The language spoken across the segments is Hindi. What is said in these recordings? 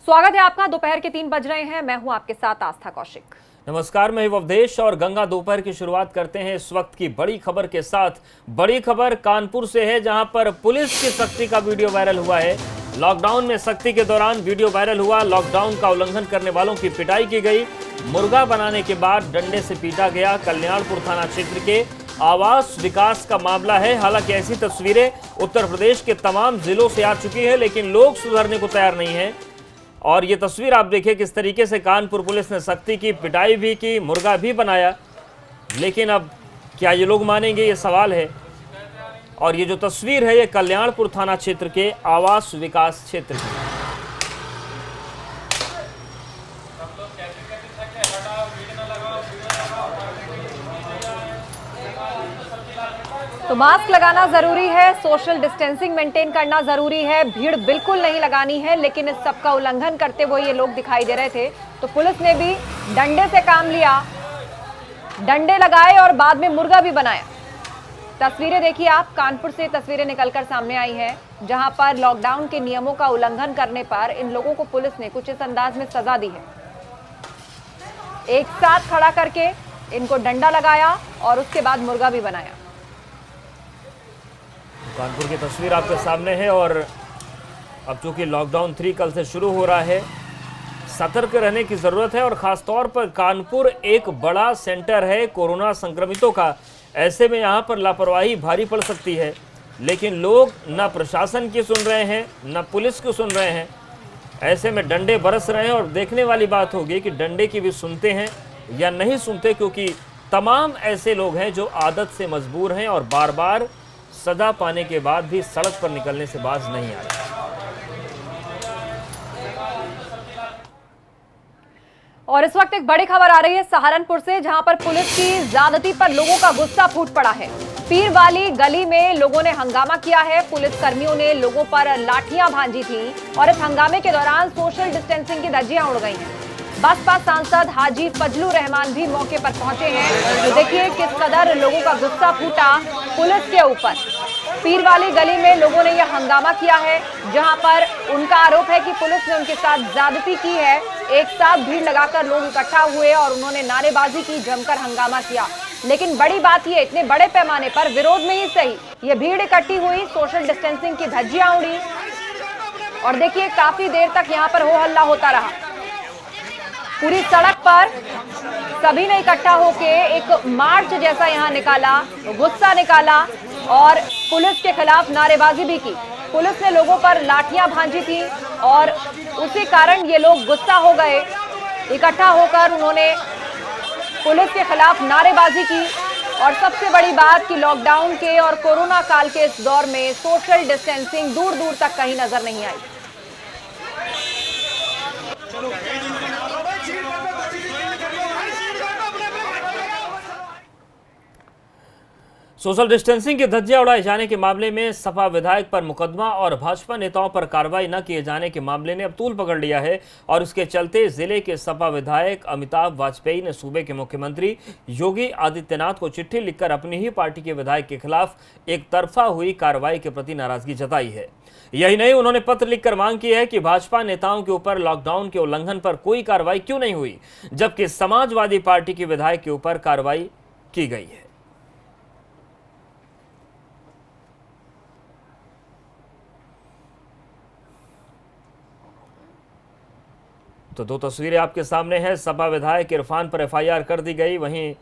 स्वागत है आपका। दोपहर के 3 बज रहे हैं। मैं हूं आपके साथ आस्था कौशिक। नमस्कार, मैं अवधेश और गंगा दोपहर की शुरुआत करते हैं इस वक्त की बड़ी खबर के साथ। बड़ी खबर कानपुर से है, जहां पर पुलिस की सख्ती का वीडियो वायरल हुआ है। लॉकडाउन में सख्ती के दौरान वीडियो वायरल हुआ। लॉकडाउन का उल्लंघन करने वालों की पिटाई की गई। मुर्गा बनाने के बाद डंडे से पीटा गया। कल्याणपुर थाना क्षेत्र के आवास विकास का मामला है। हालांकि ऐसी तस्वीरें उत्तर प्रदेश के तमाम जिलों से आ चुकी है, लेकिन लोग सुधरने को तैयार नहीं है। और ये तस्वीर आप देखिए किस तरीके से कानपुर पुलिस ने सख्ती की, पिटाई भी की, मुर्गा भी बनाया। लेकिन अब क्या ये लोग मानेंगे, ये सवाल है। और ये जो तस्वीर है ये कल्याणपुर थाना क्षेत्र के आवास विकास क्षेत्र की। तो मास्क लगाना जरूरी है, सोशल डिस्टेंसिंग मेंटेन करना जरूरी है, भीड़ बिल्कुल नहीं लगानी है। लेकिन इस सब का उल्लंघन करते हुए ये लोग दिखाई दे रहे थे, तो पुलिस ने भी डंडे से काम लिया, डंडे लगाए और बाद में मुर्गा भी बनाया। तस्वीरें देखिए आप, कानपुर से तस्वीरें निकलकर सामने आई हैं, जहां पर लॉकडाउन के नियमों का उल्लंघन करने पर इन लोगों को पुलिस ने कुछ इस अंदाज में सजा दी है। एक साथ खड़ा करके इनको डंडा लगाया और उसके बाद मुर्गा भी बनाया। कानपुर की तस्वीर आपके सामने है। और अब चूंकि लॉकडाउन 3 कल से शुरू हो रहा है, सतर्क रहने की जरूरत है। और खासतौर पर कानपुर एक बड़ा सेंटर है कोरोना संक्रमितों का। ऐसे में यहाँ पर लापरवाही भारी पड़ सकती है। लेकिन लोग न प्रशासन की सुन रहे हैं, न पुलिस की सुन रहे हैं। ऐसे में डंडे बरस रहे हैं। और देखने वाली बात होगी कि डंडे की भी सुनते हैं या नहीं सुनते, क्योंकि तमाम ऐसे लोग हैं जो आदत से मजबूर हैं और बार बार सजा पाने के बाद भी सड़क पर निकलने से बाज नहीं आ रहे। और इस वक्त एक बड़ी खबर आ रही है सहारनपुर से, जहां पर पुलिस की ज्यादती पर लोगों का गुस्सा फूट पड़ा है। पीर वाली गली में लोगों ने हंगामा किया है। पुलिस कर्मियों ने लोगों पर लाठियां भांजी थी और इस हंगामे के दौरान सोशल डिस्टेंसिंग की धज्जियां उड़ गई हैं। बसपा सांसद हाजी फजलुर रहमान भी मौके पर पहुंचे हैं। तो देखिए किस कदर लोगों का गुस्सा फूटा पुलिस के ऊपर। पीर वाली गली में लोगों ने यह हंगामा किया है, जहां पर उनका आरोप है कि पुलिस ने उनके साथ ज्यादती की है। एक साथ भीड़ लगाकर लोग इकट्ठा हुए और उन्होंने नारेबाजी की, जमकर हंगामा किया। लेकिन बड़ी बात यह, इतने बड़े पैमाने पर विरोध में ही सही ये भीड़ इकट्ठी हुई, सोशल डिस्टेंसिंग की धज्जियां उड़ी। और देखिए काफी देर तक यहाँ पर हो हल्ला होता रहा। पूरी सड़क पर सभी ने इकट्ठा होके एक मार्च जैसा यहाँ निकाला, गुस्सा निकाला और पुलिस के खिलाफ नारेबाजी भी की। पुलिस ने लोगों पर लाठियां भांजी थी और उसी कारण ये लोग गुस्सा हो गए। इकट्ठा होकर उन्होंने पुलिस के खिलाफ नारेबाजी की। और सबसे बड़ी बात कि लॉकडाउन के और कोरोना काल के इस दौर में सोशल डिस्टेंसिंग दूर दूर तक कहीं नजर नहीं आई। सोशल डिस्टेंसिंग की धज्जियां उड़ाए जाने के मामले में सपा विधायक पर मुकदमा और भाजपा नेताओं पर कार्रवाई न किए जाने के मामले ने अब तूल पकड़ लिया है। और उसके चलते जिले के सपा विधायक अमिताभ वाजपेयी ने सूबे के मुख्यमंत्री योगी आदित्यनाथ को चिट्ठी लिखकर अपनी ही पार्टी के विधायक के खिलाफ एक तरफा हुई कार्रवाई के प्रति नाराजगी जताई है। यही नहीं, उन्होंने पत्र लिखकर मांग की है कि भाजपा नेताओं के ऊपर लॉकडाउन के उल्लंघन पर कोई कार्रवाई क्यों नहीं हुई, जबकि समाजवादी पार्टी के विधायक के ऊपर कार्रवाई की गई है। तो दो तस्वीरें आपके सामने हैं। सपा विधायक इरफान पर एफआईआर कर दी गई, वहीं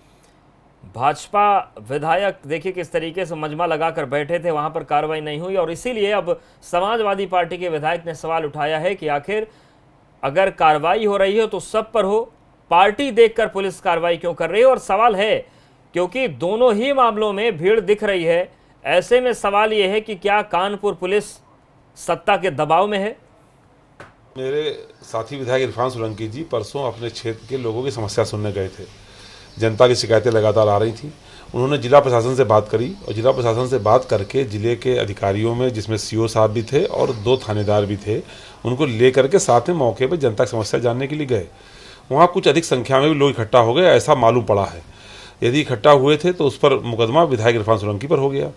भाजपा विधायक देखिए किस तरीके से मजमा लगाकर बैठे थे, वहां पर कार्रवाई नहीं हुई। और इसीलिए अब समाजवादी पार्टी के विधायक ने सवाल उठाया है कि आखिर अगर कार्रवाई हो रही हो तो सब पर हो, पार्टी देखकर पुलिस कार्रवाई क्यों कर रही है। और सवाल है क्योंकि दोनों ही मामलों में भीड़ दिख रही है, ऐसे में सवाल यह है कि क्या कानपुर पुलिस सत्ता के दबाव में है। मेरे साथी विधायक इरफान सोलंकी जी परसों अपने क्षेत्र के लोगों की समस्या सुनने गए थे। जनता की शिकायतें लगातार आ रही थी। उन्होंने जिला प्रशासन से बात करी और जिला प्रशासन से बात करके जिले के अधिकारियों में, जिसमें सीओ साहब भी थे और 2 थानेदार भी थे, उनको ले करके साथ में मौके पर जनता की समस्या जानने के लिए गए। वहाँ कुछ अधिक संख्या में भी लोग इकट्ठा हो गए, ऐसा मालूम पड़ा है। यदि इकट्ठा हुए थे तो उस पर मुकदमा विधायक इरफान सोलंकी पर हो गया।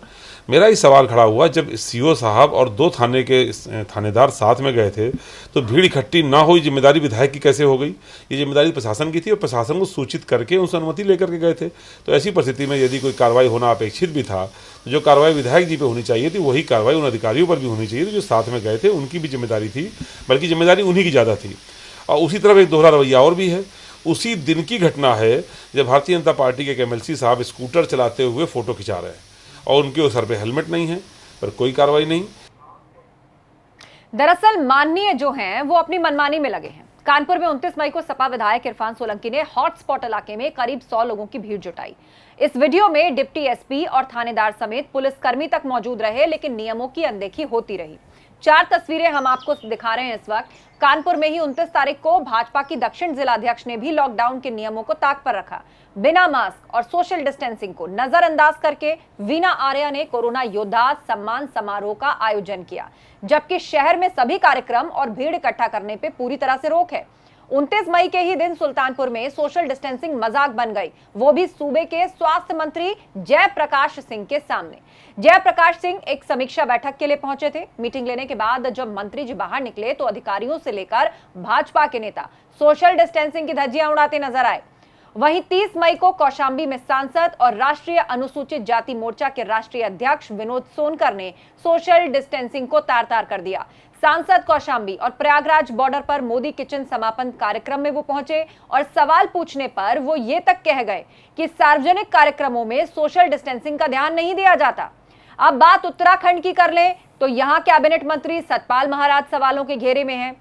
मेरा ही सवाल खड़ा हुआ, जब सीओ साहब और 2 थाने के थानेदार साथ में गए थे तो भीड़ इकट्ठी ना हुई, जिम्मेदारी विधायक की कैसे हो गई? ये जिम्मेदारी प्रशासन की थी और प्रशासन को सूचित करके उनसे अनुमति लेकर के गए थे। तो ऐसी परिस्थिति में यदि कोई कार्रवाई होना अपेक्षित भी था तो जो कार्रवाई विधायक जी पे होनी चाहिए थी वही कार्रवाई उन अधिकारियों पर भी होनी चाहिए थी जो साथ में गए थे। उनकी भी जिम्मेदारी थी, बल्कि जिम्मेदारी उन्हीं की ज़्यादा थी। और उसी तरफ एक दोहरा रवैया और भी है। उसी दिन की घटना है जब भारतीय जनता पार्टी के एमएलसी साहब स्कूटर चलाते हुए फोटो खिंचा रहे हैं और उनके सर पे हेलमेट नहीं है, पर कोई कार्रवाई नहीं। दरअसल माननीय जो हैं वो अपनी मनमानी में लगे हैं। कानपुर में 29 मई को सपा विधायक इरफान सोलंकी ने हॉटस्पॉट इलाके में करीब 100 लोगों की भीड़ जुटाई। इस वीडियो में डिप्टी एसपी और थानेदार समेत पुलिसकर्मी तक मौजूद रहे, लेकिन नियमों की अनदेखी होती रही। 4 तस्वीरें हम आपको दिखा रहे हैं इस वक्त। कानपुर में ही 29 तारीख को भाजपा की दक्षिण जिलाध्यक्ष ने भी लॉकडाउन के नियमों को ताक पर रखा। बिना मास्क और सोशल डिस्टेंसिंग को नजरअंदाज करके वीना आर्या ने कोरोना योद्धा सम्मान समारोह का आयोजन किया, जबकि शहर में सभी कार्यक्रम और भीड़ इकट्ठा करने पे पूरी तरह से रोक है। 29 मई के ही दिन सुल्तानपुर में सोशल डिस्टेंसिंग मजाक बन गई, वो भी सूबे के स्वास्थ्य मंत्री जयप्रकाश सिंह के सामने। जयप्रकाश सिंह एक समीक्षा बैठक के लिए पहुंचे थे। मीटिंग लेने के बाद जब मंत्री जी बाहर निकले तो अधिकारियों से लेकर भाजपा के नेता सोशल डिस्टेंसिंग की धज्जियां उड़ाते नजर आए। वहीं 30 मई को कौशांबी में सांसद और राष्ट्रीय अनुसूचित जाति मोर्चा के राष्ट्रीय अध्यक्ष विनोद सोनकर ने सोशल डिस्टेंसिंग को तार-तार कर दिया। सांसद कौशांबी और प्रयागराज बॉर्डर पर मोदी किचन समापन कार्यक्रम में वो पहुंचे और सवाल पूछने पर वो ये तक कह गए कि सार्वजनिक कार्यक्रमों में सोशल डिस्टेंसिंग का ध्यान नहीं दिया जाता। अब बात उत्तराखंड की कर लें तो यहां कैबिनेट मंत्री सतपाल महाराज सवालों के घेरे में हैं,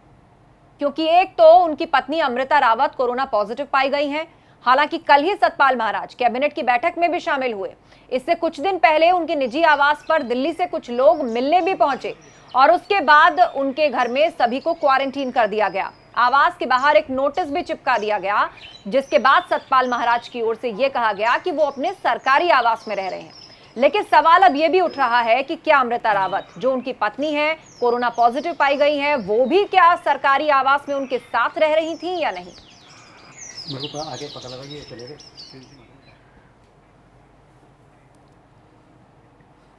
क्योंकि एक तो उनकी पत्नी अमृता रावत कोरोना पॉजिटिव पाई गई हैं। हालांकि कल ही सतपाल महाराज कैबिनेट की बैठक में भी शामिल हुए। इससे कुछ दिन पहले उनके निजी आवास पर दिल्ली से कुछ लोग मिलने भी पहुंचे और उसके बाद उनके घर में सभी को क्वारंटीन कर दिया गया। आवास के बाहर एक नोटिस भी चिपका दिया गया, जिसके बाद सतपाल महाराज की ओर से यह कहा गया कि वो अपने सरकारी आवास में रह रहे हैं। लेकिन सवाल अब यह भी उठ रहा है कि क्या अमृता रावत, जो उनकी पत्नी है, कोरोना पॉजिटिव पाई गई है, वो भी क्या सरकारी आवास में उनके साथ रह रही थी या नहीं? मेरे को आगे पता लगा कि चले गए।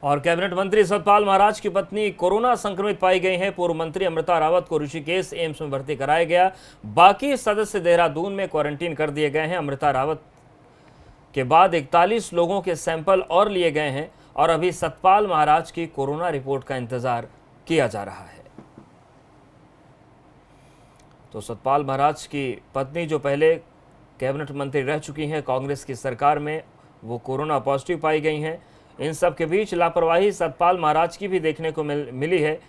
और कैबिनेट मंत्री सतपाल महाराज की पत्नी कोरोना संक्रमित पाई गई हैं। पूर्व मंत्री अमृता रावत को ऋषिकेश एम्स में भर्ती कराया गया। बाकी सदस्य देहरादून में क्वारंटीन कर दिए गए हैं। अमृता रावत के बाद 41 लोगों के सैंपल और लिए गए हैं और अभी सतपाल महाराज की कोरोना रिपोर्ट का इंतजार किया जा रहा है। तो सतपाल महाराज की पत्नी, जो पहले कैबिनेट मंत्री रह चुकी हैं कांग्रेस की सरकार में, वो कोरोना पॉजिटिव पाई गई हैं। इन सब के बीच लापरवाही सतपाल महाराज की भी देखने को मिली है।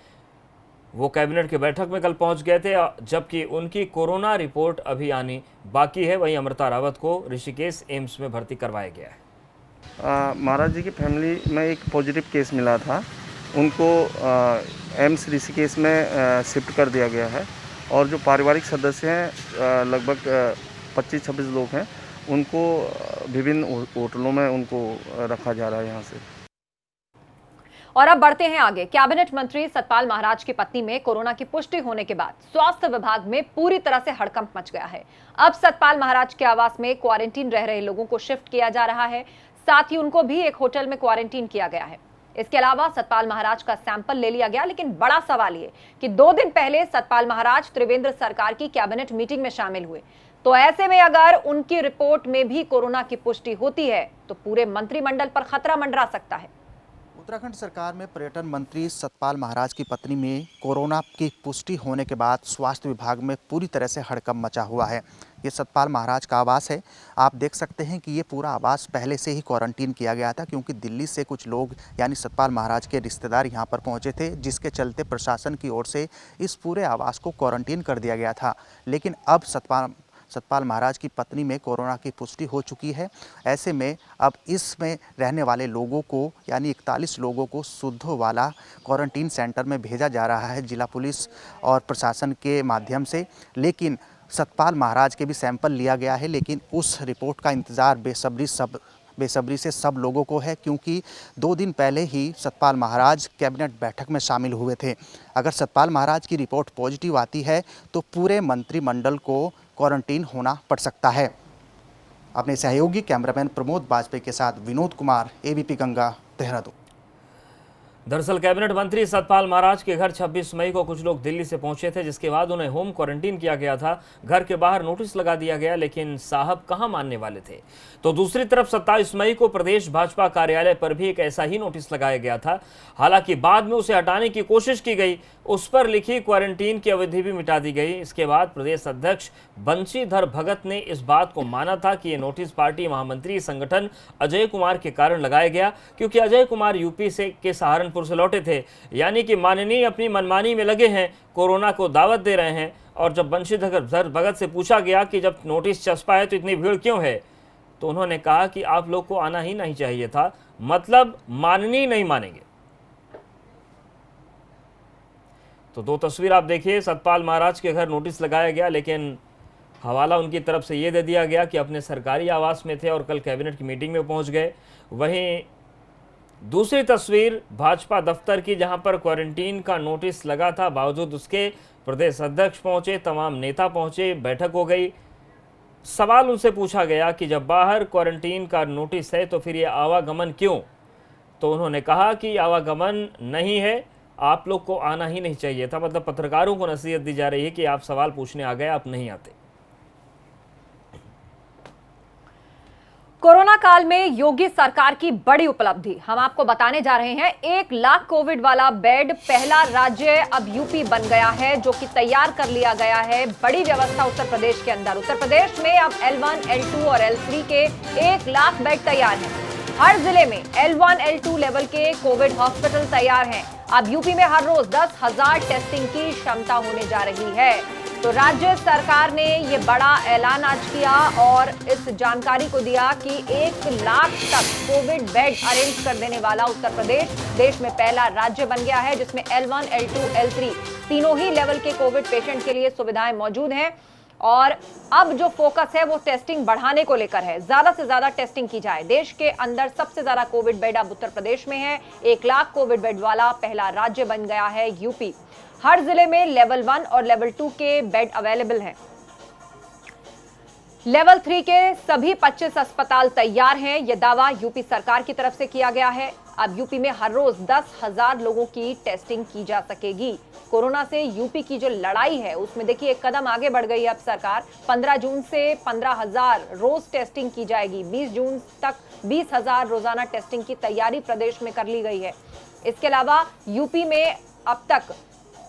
वो कैबिनेट की बैठक में कल पहुंच गए थे, जबकि उनकी कोरोना रिपोर्ट अभी आनी बाकी है। वहीं अमृता रावत को ऋषिकेश एम्स में भर्ती करवाया गया है। महाराज जी की फैमिली में एक पॉजिटिव केस मिला था, उनको एम्स ऋषिकेश में शिफ्ट कर दिया गया है और जो पारिवारिक सदस्य हैं लगभग 25-26 लोग हैं, उनको विभिन्न होटलों में उनको रखा जा रहा है यहाँ से। और अब बढ़ते हैं आगे। कैबिनेट मंत्री सतपाल महाराज की पत्नी में कोरोना की पुष्टि होने के बाद स्वास्थ्य विभाग में पूरी तरह से हड़कंप मच गया है। अब सतपाल महाराज के आवास में क्वारंटीन रह रहे लोगों को शिफ्ट किया जा रहा है, साथ ही उनको भी एक होटल में क्वारंटीन किया गया है। इसके अलावा सतपाल महाराज का सैंपल ले लिया गया, लेकिन बड़ा सवाल ये कि 2 दिन पहले सतपाल महाराज त्रिवेंद्र सरकार की कैबिनेट मीटिंग में शामिल हुए, तो ऐसे में अगर उनकी रिपोर्ट में भी कोरोना की पुष्टि होती है तो पूरे मंत्रिमंडल पर खतरा मंडरा सकता है। उत्तराखंड सरकार में पर्यटन मंत्री सतपाल महाराज की पत्नी में कोरोना की पुष्टि होने के बाद स्वास्थ्य विभाग में पूरी तरह से हड़कंप मचा हुआ है। ये सतपाल महाराज का आवास है। आप देख सकते हैं कि ये पूरा आवास पहले से ही क्वारंटीन किया गया था, क्योंकि दिल्ली से कुछ लोग यानी सतपाल महाराज के रिश्तेदार यहाँ पर पहुँचे थे, जिसके चलते प्रशासन की ओर से इस पूरे आवास को क्वारंटीन कर दिया गया था। लेकिन अब सतपाल महाराज की पत्नी में कोरोना की पुष्टि हो चुकी है। ऐसे में अब इसमें रहने वाले लोगों को यानी 41 लोगों को सुद्धो वाला क्वारंटीन सेंटर में भेजा जा रहा है जिला पुलिस और प्रशासन के माध्यम से। लेकिन सतपाल महाराज के भी सैंपल लिया गया है, लेकिन उस रिपोर्ट का इंतज़ार बेसब्री से सब लोगों को है, क्योंकि 2 दिन पहले ही सतपाल महाराज कैबिनेट बैठक में शामिल हुए थे। अगर सतपाल महाराज की रिपोर्ट पॉजिटिव आती है तो पूरे मंत्रिमंडल को क्वारंटीन होना पड़ सकता है। अपने सहयोगी कैमरामैन प्रमोद वाजपेयी के साथ विनोद कुमार, एबीपी गंगा, देहरादून। दरअसल कैबिनेट मंत्री सतपाल महाराज के घर 26 मई को कुछ लोग दिल्ली से पहुंचे थे, जिसके बाद उन्हें होम क्वारंटीन किया गया था। घर के बाहर नोटिस लगा दिया गया, लेकिन साहब कहां मानने वाले थे। तो दूसरी तरफ 27 मई को प्रदेश भाजपा कार्यालय पर भी एक ऐसा ही नोटिस लगाया गया था। हालांकि बाद में उसे हटाने की कोशिश की गई, उस पर लिखी क्वारंटीन की अवधि भी मिटा दी गई। इसके बाद प्रदेश अध्यक्ष बंशीधर भगत ने इस बात को माना था कि ये नोटिस पार्टी महामंत्री संगठन अजय कुमार के कारण लगाया गया, क्योंकि अजय कुमार यूपी के सहारनपुर से लौटे थे। यानी कि माननीय अपनी मनमानी में लगे हैं, कोरोना को दावत दे रहे हैं। और जब बंशीधर भगत से पूछा गया कि जब नोटिस चस्पा है तो इतनी भीड़ क्यों है, तो उन्होंने कहा कि आप लोग को आना ही नहीं चाहिए था, मतलब माननीय नहीं मानेंगे। तो दो तस्वीर आप देखिए, सतपाल महाराज के घर नोटिस लगाया गया, लेकिन हवाला उनकी तरफ से ये दे दिया गया कि अपने सरकारी आवास में थे और कल कैबिनेट की मीटिंग में पहुंच गए। वहीं दूसरी तस्वीर भाजपा दफ्तर की, जहां पर क्वारंटीन का नोटिस लगा था, बावजूद उसके प्रदेश अध्यक्ष पहुंचे, तमाम नेता पहुंचे, बैठक हो गई। सवाल उनसे पूछा गया कि जब बाहर क्वारंटीन का नोटिस है तो फिर ये आवागमन क्यों। तो उन्होंने कहा कि आवागमन नहीं है, आप लोग को आना ही नहीं चाहिए था। मतलब पत्रकारों को नसीहत दी जा रही है कि आप सवाल पूछने आ गए, आप नहीं आते। कोरोना काल में योगी सरकार की बड़ी उपलब्धि हम आपको बताने जा रहे हैं। 1 लाख कोविड वाला बेड पहला राज्य अब यूपी बन गया है, जो कि तैयार कर लिया गया है। बड़ी व्यवस्था उत्तर प्रदेश के अंदर। उत्तर प्रदेश में अब L1, L2 और L3 के 1 लाख बेड तैयार हैं। हर जिले में L1, L2 लेवल के कोविड हॉस्पिटल तैयार हैं। अब यूपी में हर रोज 10,000 टेस्टिंग की क्षमता होने जा रही है। तो राज्य सरकार ने ये बड़ा ऐलान आज किया और इस जानकारी को दिया कि 1 लाख तक कोविड बेड अरेंज कर देने वाला उत्तर प्रदेश देश में पहला राज्य बन गया है, जिसमें L1, L2, L3 तीनों ही लेवल के कोविड पेशेंट के लिए सुविधाएं मौजूद हैं। और अब जो फोकस है वो टेस्टिंग बढ़ाने को लेकर है, ज्यादा से ज्यादा टेस्टिंग की जाए। देश के अंदर सबसे ज्यादा कोविड बेड अब उत्तर प्रदेश में है। 1 लाख कोविड बेड वाला पहला राज्य बन गया है यूपी। हर जिले में लेवल 1 और लेवल 2 के बेड अवेलेबल हैं। लेवल 3 के सभी 25 अस्पताल तैयार हैं। यह दावा यूपी सरकार की तरफ से किया गया है। अब यूपी में हर रोज 10,000 लोगों की टेस्टिंग की जा सकेगी। कोरोना से यूपी की जो लड़ाई है उसमें देखिए एक कदम आगे बढ़ गई है अब सरकार। 15 जून से 15,000 रोज टेस्टिंग की जाएगी। 20 जून तक 20,000 रोजाना टेस्टिंग की तैयारी प्रदेश में कर ली गई है। इसके अलावा यूपी में अब तक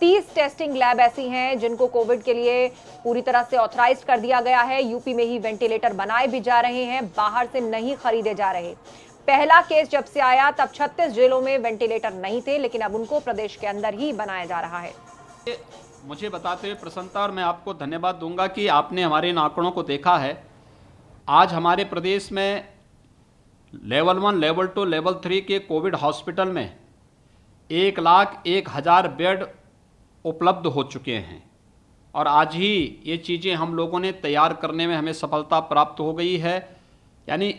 30 टेस्टिंग लैब ऐसी हैं जिनको कोविड के लिए पूरी तरह से ऑथराइज कर दिया गया है। यूपी में ही वेंटिलेटर बनाए भी जा रहे हैं, बाहर से नहीं खरीदे जा रहे। पहला केस जब से आया तब 36 जिलों में वेंटिलेटर नहीं थे, लेकिन अब उनको प्रदेश के अंदर ही बनाया जा रहा है। मुझे बताते हुए प्रसन्नता और मैं आपको धन्यवाद दूंगा कि आपने हमारे इन आंकड़ों को देखा है। आज हमारे प्रदेश में लेवल 1, लेवल 2, लेवल 3 के कोविड हॉस्पिटल में 1,01,000 बेड उपलब्ध हो चुके हैं और आज ही ये चीज़ें हम लोगों ने तैयार करने में हमें सफलता प्राप्त हो गई है। यानी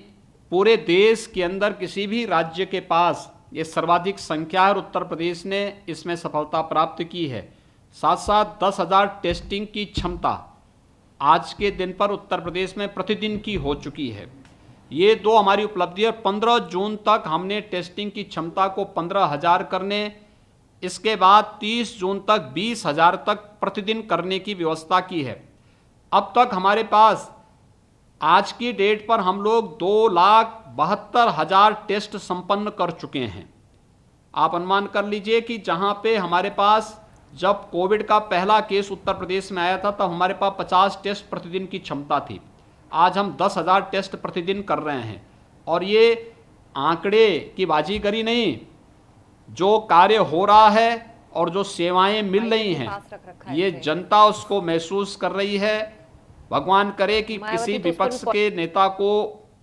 पूरे देश के अंदर किसी भी राज्य के पास ये सर्वाधिक संख्या है और उत्तर प्रदेश ने इसमें सफलता प्राप्त की है। साथ साथ 10,000 टेस्टिंग की क्षमता आज के दिन पर उत्तर प्रदेश में प्रतिदिन की हो चुकी है। ये दो हमारी उपलब्धि है। 15 जून तक हमने टेस्टिंग की क्षमता को 15,000 करने, इसके बाद 30 जून तक 20,000 तक प्रतिदिन करने की व्यवस्था की है। अब तक हमारे पास आज की डेट पर हम लोग 2,72,000 टेस्ट संपन्न कर चुके हैं। आप अनुमान कर लीजिए कि जहां पे हमारे पास जब कोविड का पहला केस उत्तर प्रदेश में आया था तब हमारे पास 50 टेस्ट प्रतिदिन की क्षमता थी। आज हम 10,000 टेस्ट प्रतिदिन कर रहे हैं और ये आंकड़े की बाजीगरी नहीं, जो कार्य हो रहा है और जो सेवाएं मिल रही हैं ये जनता उसको महसूस कर रही है। भगवान करे कि किसी विपक्ष के नेता को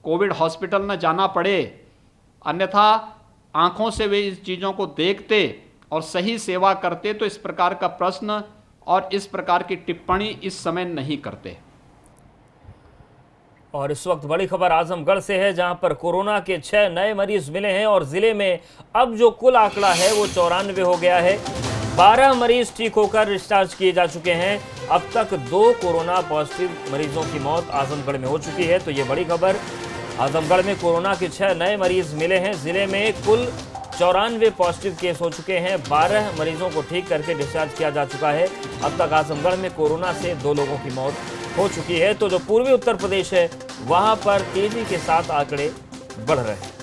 कोविड हॉस्पिटल न जाना पड़े, अन्यथा आंखों से वे इस चीज़ों को देखते और सही सेवा करते तो इस प्रकार का प्रश्न और इस प्रकार की टिप्पणी इस समय नहीं करते। और इस वक्त बड़ी खबर आजमगढ़ से है, जहां पर कोरोना के 6 नए मरीज मिले हैं और जिले में अब जो कुल आंकड़ा है वो 94 हो गया है। 12 मरीज ठीक होकर डिस्चार्ज किए जा चुके हैं। अब तक 2 कोरोना पॉजिटिव मरीजों की मौत आजमगढ़ में हो चुकी है। तो ये बड़ी खबर, आजमगढ़ में कोरोना के 6 नए मरीज मिले हैं। जिले में कुल 94 पॉजिटिव केस हो चुके हैं। 12 मरीजों को ठीक करके डिस्चार्ज किया जा चुका है। अब तक आजमगढ़ में कोरोना से 2 लोगों की मौत हो चुकी है। तो जो पूर्वी उत्तर प्रदेश है वहां पर तेजी के साथ आंकड़े बढ़ रहे हैं।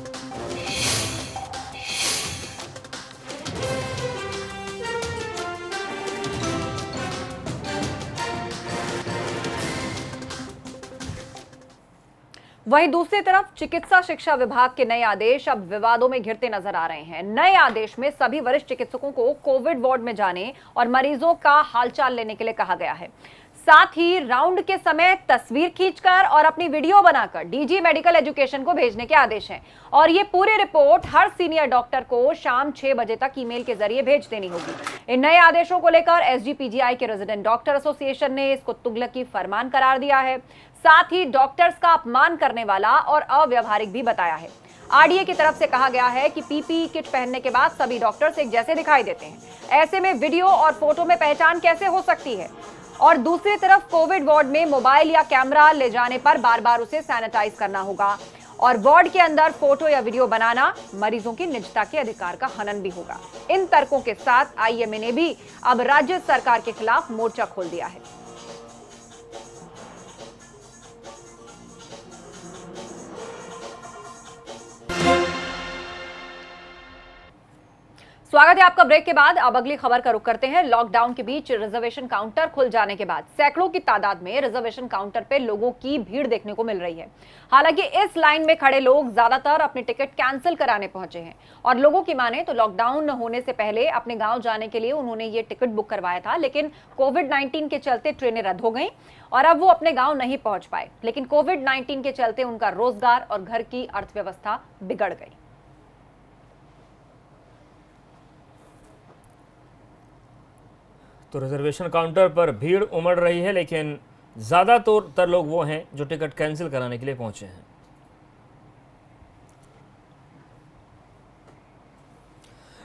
वहीं दूसरी तरफ चिकित्सा शिक्षा विभाग के नए आदेश अब विवादों में घिरते नजर आ रहे हैं। नए आदेश में सभी वरिष्ठ चिकित्सकों को कोविड वार्ड में जाने और मरीजों का हालचाल लेने के लिए कहा गया है। साथ ही राउंड के समय तस्वीर खींचकर और अपनी वीडियो बनाकर डीजी मेडिकल एजुकेशन को भेजने के आदेश हैं और ये पूरी रिपोर्ट हर सीनियर डॉक्टर को शाम 6 बजे तक ईमेल के जरिए भेज देनी होगी। इन नए आदेशों को लेकर एसजीपीजीआई के रेजिडेंट डॉक्टर एसोसिएशन ने इसको तुगलकी फरमान करार दिया है। साथ ही डॉक्टर्स का अपमान करने वाला और अव्यवहारिक भी बताया है। आरडीए की तरफ से कहा गया है कि पीपीई किट पहनने के बाद सभी डॉक्टर्स एक जैसे दिखाई देते हैं। ऐसे में वीडियो और फोटो में पहचान कैसे हो सकती है? और दूसरी तरफ कोविड वार्ड में मोबाइल या कैमरा ले जाने पर बार बार उसे सैनिटाइज करना होगा और वार्ड के अंदर फोटो या वीडियो बनाना मरीजों की निजता के अधिकार का हनन भी होगा। इन तर्कों के साथ आईएमए ने भी अब राज्य सरकार के खिलाफ मोर्चा खोल दिया है। स्वागत है आपका ब्रेक के बाद। अब अगली खबर का रुख करते हैं। लॉकडाउन के बीच रिजर्वेशन काउंटर खुल जाने के बाद सैकड़ों की तादाद में रिजर्वेशन काउंटर पे लोगों की भीड़ देखने को मिल रही है। हालांकि इस लाइन में खड़े लोग ज्यादातर अपनी टिकट कैंसिल कराने पहुंचे हैं और लोगों की माने तो लॉकडाउन होने से पहले अपने गांव जाने के लिए उन्होंने ये टिकट बुक करवाया था, लेकिन कोविड-19 के चलते ट्रेनें रद्द हो गई और अब वो अपने गाँव नहीं पहुंच पाए। लेकिन कोविड-19 के चलते उनका रोजगार और घर की अर्थव्यवस्था बिगड़ गई। तो रिजर्वेशन काउंटर पर भीड़ उमड़ रही है, लेकिन ज़्यादातर लोग वो हैं जो टिकट कैंसिल कराने के लिए पहुंचे हैं।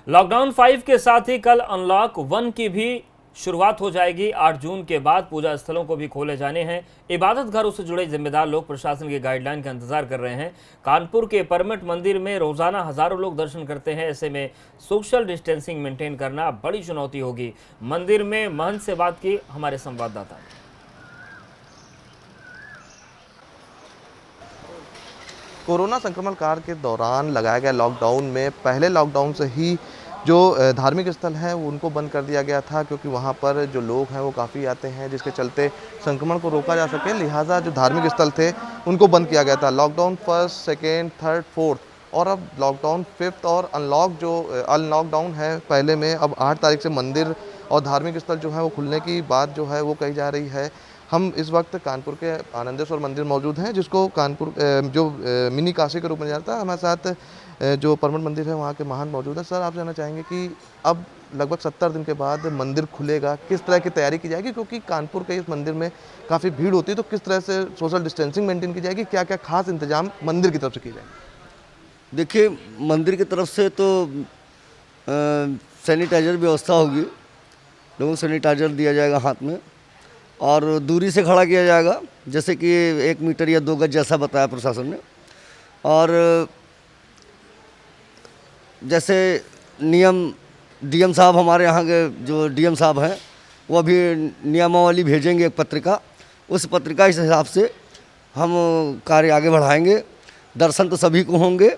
लॉकडाउन 5 के साथ ही कल अनलॉक 1 की भी शुरुआत हो जाएगी। 8 जून के बाद पूजा स्थलों को भी खोले जाने हैं। इबादत घरों से जुड़े जिम्मेदार लोग प्रशासन की गाइडलाइन का इंतजार कर रहे हैं। कानपुर के परमट मंदिर में रोजाना हजारों लोग दर्शन करते हैं। ऐसे में सोशल डिस्टेंसिंग मेंटेन करना बड़ी चुनौती होगी। मंदिर में महंत से बात की हमारे संवाददाता ने। कोरोना संक्रमण काल के दौरान लगाया गया लॉकडाउन में पहले लॉकडाउन से ही जो धार्मिक स्थल हैं उनको बंद कर दिया गया था, क्योंकि वहाँ पर जो लोग हैं वो काफ़ी आते हैं, जिसके चलते संक्रमण को रोका जा सके। लिहाजा जो धार्मिक स्थल थे उनको बंद किया गया था। Lockdown 1st, 2nd, 3rd, 4th और अब लॉकडाउन 5th और अनलॉकडाउन है पहले में। अब 8 तारीख से मंदिर और धार्मिक स्थल जो है वो खुलने की बात जो है वो कही जा रही है। हम इस वक्त कानपुर के आनंदेश्वर मंदिर मौजूद हैं, जिसको कानपुर जो मिनी काशी के रूप में जाता है। हमारे साथ जो परमट मंदिर है वहाँ के महंत मौजूद है। सर, आप जानना चाहेंगे कि अब लगभग 70 दिन के बाद मंदिर खुलेगा, किस तरह की तैयारी की जाएगी? क्योंकि कानपुर के इस मंदिर में काफ़ी भीड़ होती है, तो किस तरह से सोशल डिस्टेंसिंग मेंटेन की जाएगी? क्या क्या खास इंतजाम मंदिर की तरफ से किए जाएंगे? देखिए, मंदिर की तरफ से तो सैनिटाइजर व्यवस्था होगी। लोगों को सैनिटाइजर दिया जाएगा हाथ में और दूरी से खड़ा किया जाएगा, जैसे कि 1 मीटर या 2 गज जैसा बताया प्रशासन ने। और जैसे नियम डीएम साहब, हमारे यहाँ के जो डीएम साहब हैं, वो अभी नियमावली भेजेंगे एक पत्रिका। उस पत्रिका के हिसाब से हम कार्य आगे बढ़ाएंगे। दर्शन तो सभी को होंगे,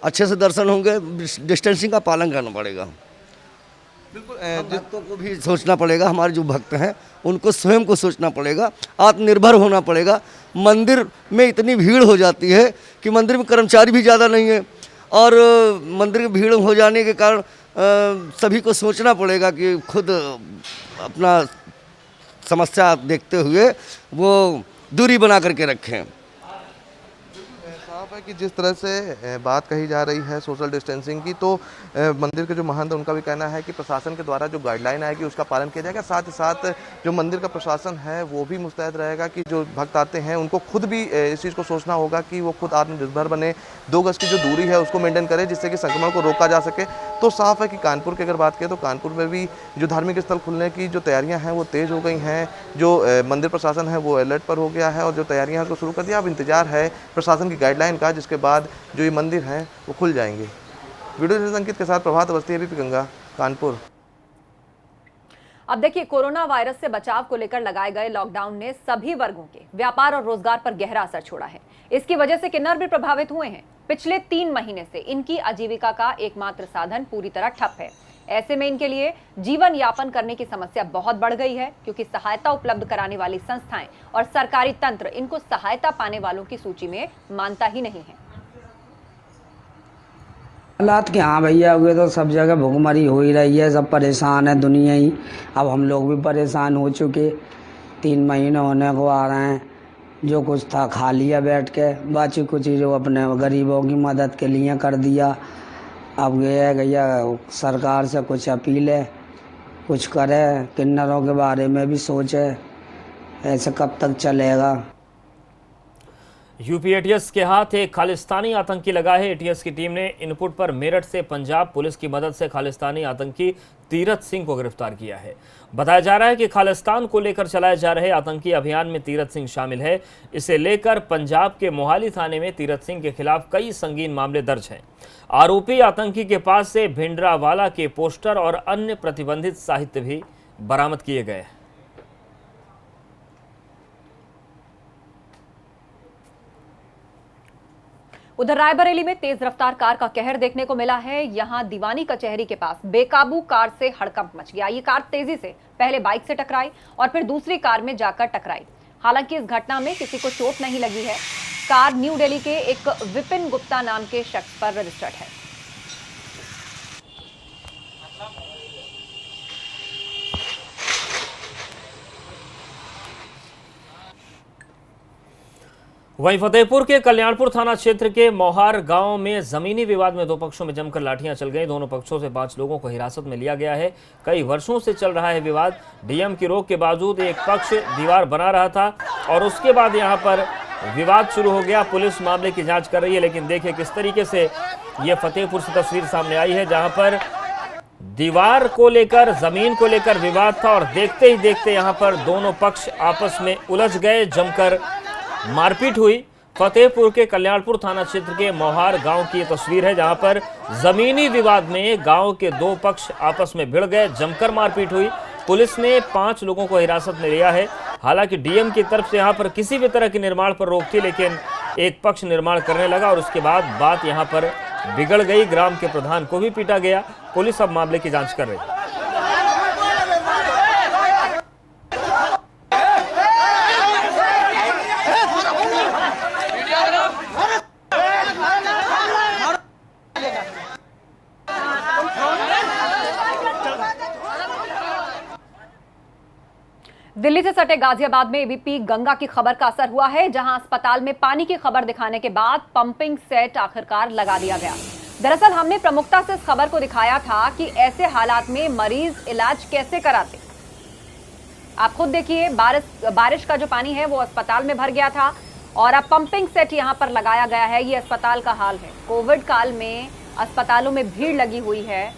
अच्छे से दर्शन होंगे। डिस्टेंसिंग का पालन करना पड़ेगा। बिल्कुल, भक्तों को भी सोचना पड़ेगा। हमारे जो भक्त हैं उनको स्वयं को सोचना पड़ेगा, आत्मनिर्भर होना पड़ेगा। मंदिर में इतनी भीड़ हो जाती है कि मंदिर में कर्मचारी भी ज़्यादा नहीं है और मंदिर में भीड़ हो जाने के कारण सभी को सोचना पड़ेगा कि खुद अपना समस्या देखते हुए वो दूरी बना करके रखें। साफ है कि जिस तरह से बात कही जा रही है सोशल डिस्टेंसिंग की, तो मंदिर के जो महंत उनका भी कहना है कि प्रशासन के द्वारा जो गाइडलाइन आएगी उसका पालन किया जाएगा। साथ ही साथ जो मंदिर का प्रशासन है वो भी मुस्तैद रहेगा कि जो भक्त आते हैं उनको खुद भी इस चीज़ को सोचना होगा कि वो खुद आत्मनिर्भर बने, 2 गज की जो दूरी है उसको मेंटेन करें, जिससे कि संक्रमण को रोका जा सके। तो साफ है कि कानपुर की अगर बात करें तो कानपुर में भी जो धार्मिक स्थल खुलने की जो तैयारियां हैं वो तेज़ हो गई हैं। जो मंदिर प्रशासन है वो अलर्ट पर हो गया है और जो तैयारियां हैं उसको शुरू कर दिया। अब इंतजार है प्रशासन की गाइडलाइन का, जिसके बाद जो ये मंदिर हैं वो खुल जाएंगे। वीडियो जर्नलिस्ट अंकित के साथ प्रभात अवस्थी, एबीपी गंगा, कानपुर। अब देखिए, कोरोना वायरस से बचाव को लेकर लगाए गए लॉकडाउन ने सभी वर्गों के व्यापार और रोजगार पर गहरा असर छोड़ा है। इसकी वजह से किन्नर भी प्रभावित हुए हैं। पिछले 3 महीने से इनकी आजीविका का एकमात्र साधन पूरी तरह ठप है। ऐसे में इनके लिए जीवन यापन करने की समस्या बहुत बढ़ गई है, क्योंकि सहायता उपलब्ध कराने वाली संस्थाएं और सरकारी तंत्र इनको सहायता पाने वालों की सूची में मानता ही नहीं है। हालात के हाँ भैया हुए तो सब जगह भुखमरी हो ही रही है, सब परेशान है दुनिया ही। अब हम लोग भी परेशान हो चुके, 3 महीने होने को आ रहे हैं। जो कुछ था खा लिया बैठ के, बाकी कुछ जो अपने गरीबों की मदद के लिए कर दिया। अब ये है भैया सरकार से कुछ अपील है, कुछ करे, किन्नरों के बारे में भी सोचे। ऐसे कब तक चलेगा। यूपी एटीएस के हाथ एक खालिस्तानी आतंकी लगा है। एटीएस की टीम ने इनपुट पर मेरठ से पंजाब पुलिस की मदद से खालिस्तानी आतंकी तीरथ सिंह को गिरफ्तार किया है। बताया जा रहा है कि खालिस्तान को लेकर चलाए जा रहे आतंकी अभियान में तीरथ सिंह शामिल है। इसे लेकर पंजाब के मोहाली थाने में तीरथ सिंह के खिलाफ कई संगीन मामले दर्ज हैं। आरोपी आतंकी के पास से भिंडरावाला के पोस्टर और अन्य प्रतिबंधित साहित्य भी बरामद किए गए हैं। उधर रायबरेली में तेज रफ्तार कार का कहर देखने को मिला है। यहां दीवानी कचहरी के पास बेकाबू कार से हड़कंप मच गया। ये कार तेजी से पहले बाइक से टकराई और फिर दूसरी कार में जाकर टकराई। हालांकि इस घटना में किसी को चोट नहीं लगी है। कार न्यू दिल्ली के एक विपिन गुप्ता नाम के शख्स पर रजिस्टर्ड है। वहीं फतेहपुर के कल्याणपुर थाना क्षेत्र के मोहार गांव में जमीनी विवाद में 2 पक्षों में जमकर लाठियां चल गई। दोनों पक्षों से 5 लोगों को हिरासत में लिया गया है। कई वर्षों से चल रहा है विवाद। डीएम की रोक के बावजूद एक पक्ष दीवार बना रहा था और उसके बाद यहां पर विवाद शुरू हो गया। पुलिस मामले की जांच कर रही है, लेकिन देखिए किस तरीके से यह फतेहपुर से तस्वीर सामने आई है, जहां पर दीवार को लेकर, जमीन को लेकर विवाद था और देखते ही देखते यहां पर दोनों पक्ष आपस में उलझ गए, जमकर मारपीट हुई। फतेहपुर के कल्याणपुर थाना क्षेत्र के मोहार गांव की तस्वीर है, जहां पर जमीनी विवाद में गांव के 2 पक्ष आपस में भिड़ गए, जमकर मारपीट हुई। पुलिस ने 5 लोगों को हिरासत में लिया है। हालांकि डीएम की तरफ से यहां पर किसी भी तरह के निर्माण पर रोक थी, लेकिन एक पक्ष निर्माण करने लगा और उसके बाद बात यहां पर बिगड़ गई। ग्राम के प्रधान को भी पीटा गया। पुलिस अब मामले की जांच कर रही है। दिल्ली से सटे गाजियाबाद में एबीपी गंगा की खबर का असर हुआ है, जहां अस्पताल में पानी की खबर दिखाने के बाद पंपिंग सेट आखिरकार लगा दिया गया। दरअसल हमने प्रमुखता से इस खबर को दिखाया था कि ऐसे हालात में मरीज इलाज कैसे कराते। आप खुद देखिए, बारिश का जो पानी है वो अस्पताल में भर गया था और अब पंपिंग सेट यहां पर लगाया गया है। ये अस्पताल का हाल है। कोविड काल में अस्पतालों में भीड़ लगी हुई है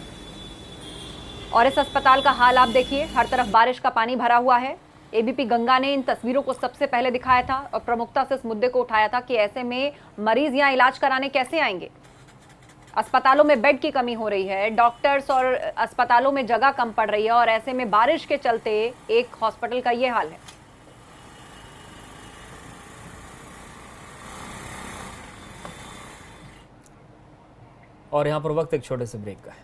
और इस अस्पताल का हाल आप देखिए, हर तरफ बारिश का पानी भरा हुआ है। एबीपी गंगा ने इन तस्वीरों को सबसे पहले दिखाया था और प्रमुखता से इस मुद्दे को उठाया था कि ऐसे में मरीज यहां इलाज कराने कैसे आएंगे। अस्पतालों में बेड की कमी हो रही है, डॉक्टर्स और अस्पतालों में जगह कम पड़ रही है और ऐसे में बारिश के चलते एक हॉस्पिटल का ये हाल है। और यहां पर वक्त एक छोटे से ब्रेक का है।